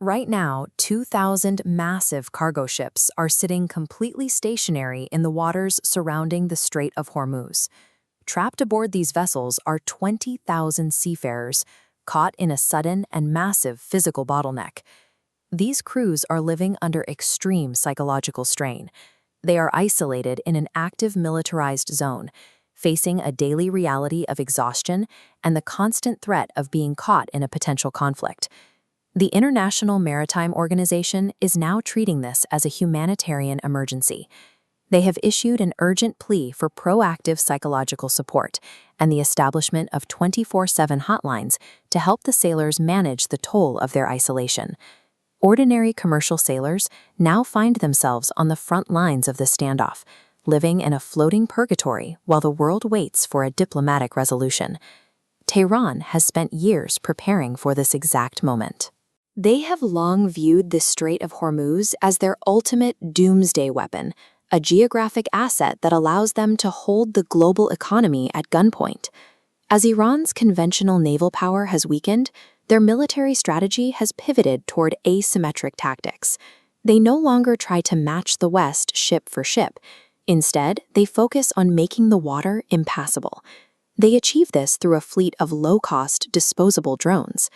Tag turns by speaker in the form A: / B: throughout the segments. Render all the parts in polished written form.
A: Right now, 2,000 massive cargo ships are sitting completely stationary in the waters surrounding the Strait of Hormuz. Trapped aboard these vessels are 20,000 seafarers, caught in a sudden and massive physical bottleneck. These crews are living under extreme psychological strain. They are isolated in an active militarized zone, facing a daily reality of exhaustion and the constant threat of being caught in a potential conflict. The International Maritime Organization is now treating this as a humanitarian emergency. They have issued an urgent plea for proactive psychological support and the establishment of 24/7 hotlines to help the sailors manage the toll of their isolation. Ordinary commercial sailors now find themselves on the front lines of the standoff, living in a floating purgatory while the world waits for a diplomatic resolution. Tehran has spent years preparing for this exact moment. They have long viewed the Strait of Hormuz as their ultimate doomsday weapon, a geographic asset that allows them to hold the global economy at gunpoint. As Iran's conventional naval power has weakened, their military strategy has pivoted toward asymmetric tactics. They no longer try to match the West ship for ship. Instead, they focus on making the water impassable. They achieve this through a fleet of low-cost, disposable drones.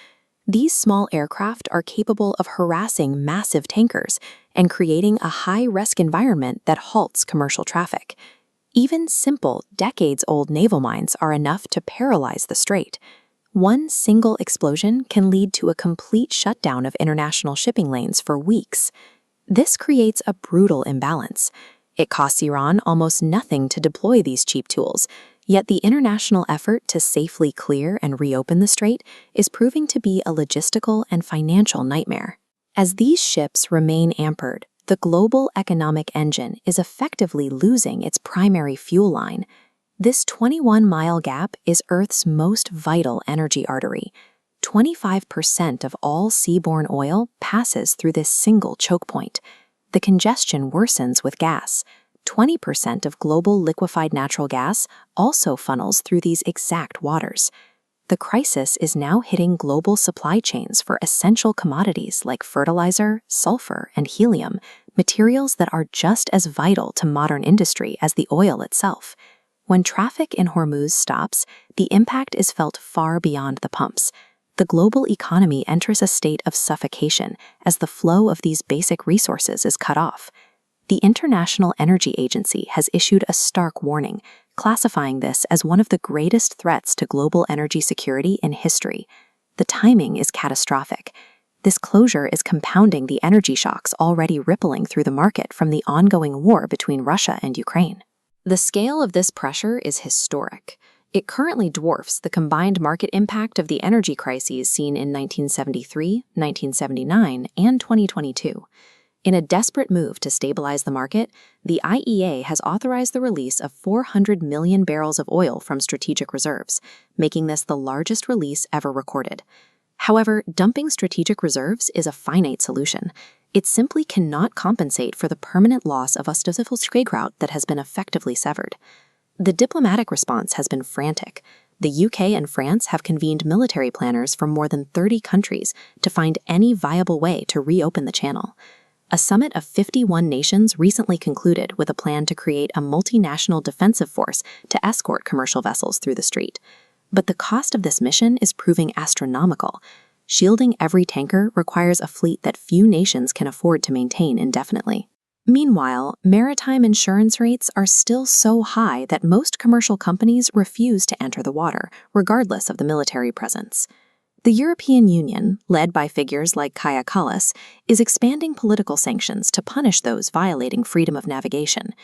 A: These small aircraft are capable of harassing massive tankers and creating a high-risk environment that halts commercial traffic. Even simple, decades-old naval mines are enough to paralyze the strait. One single explosion can lead to a complete shutdown of international shipping lanes for weeks. This creates a brutal imbalance. It costs Iran almost nothing to deploy these cheap tools, yet the international effort to safely clear and reopen the strait is proving to be a logistical and financial nightmare. As these ships remain anchored, the global economic engine is effectively losing its primary fuel line. This 21-mile gap is Earth's most vital energy artery. 25% of all seaborne oil passes through this single choke point. The congestion worsens with gas. 20% of global liquefied natural gas also funnels through these exact waters. The crisis is now hitting global supply chains for essential commodities like fertilizer, sulfur, and helium, materials that are just as vital to modern industry as the oil itself. When traffic in Hormuz stops, the impact is felt far beyond the pumps. The global economy enters a state of suffocation as the flow of these basic resources is cut off. The International Energy Agency has issued a stark warning, classifying this as one of the greatest threats to global energy security in history. The timing is catastrophic. This closure is compounding the energy shocks already rippling through the market from the ongoing war between Russia and Ukraine. The scale of this pressure is historic. It currently dwarfs the combined market impact of the energy crises seen in 1973, 1979, and 2022. In a desperate move to stabilize the market, the IEA has authorized the release of 400 million barrels of oil from strategic reserves, making this the largest release ever recorded. However, dumping strategic reserves is a finite solution. It simply cannot compensate for the permanent loss of a physical trade route that has been effectively severed. The diplomatic response has been frantic. The UK and France have convened military planners from more than 30 countries to find any viable way to reopen the channel. A summit of 51 nations recently concluded with a plan to create a multinational defensive force to escort commercial vessels through the strait. But the cost of this mission is proving astronomical. Shielding every tanker requires a fleet that few nations can afford to maintain indefinitely. Meanwhile, maritime insurance rates are still so high that most commercial companies refuse to enter the water, regardless of the military presence. The European Union, led by figures like Kaja Kallas, is expanding political sanctions to punish those violating freedom of navigation.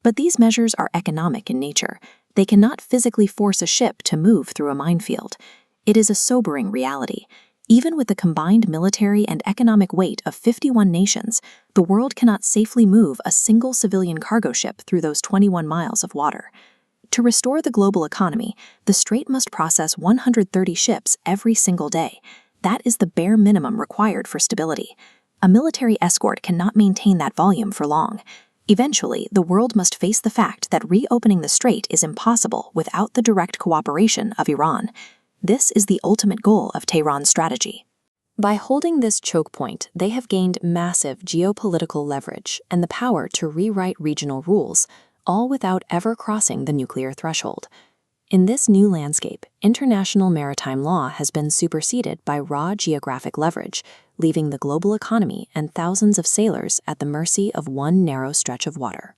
A: But these measures are economic in nature. They cannot physically force a ship to move through a minefield. It is a sobering reality. Even with the combined military and economic weight of 51 nations, the world cannot safely move a single civilian cargo ship through those 21 miles of water. To restore the global economy, the strait must process 130 ships every single day. That is the bare minimum required for stability. A military escort cannot maintain that volume for long. Eventually, the world must face the fact that reopening the strait is impossible without the direct cooperation of Iran. This is the ultimate goal of Tehran's strategy. By holding this choke point, they have gained massive geopolitical leverage and the power to rewrite regional rules, all without ever crossing the nuclear threshold. In this new landscape, international maritime law has been superseded by raw geographic leverage, leaving the global economy and thousands of sailors at the mercy of one narrow stretch of water.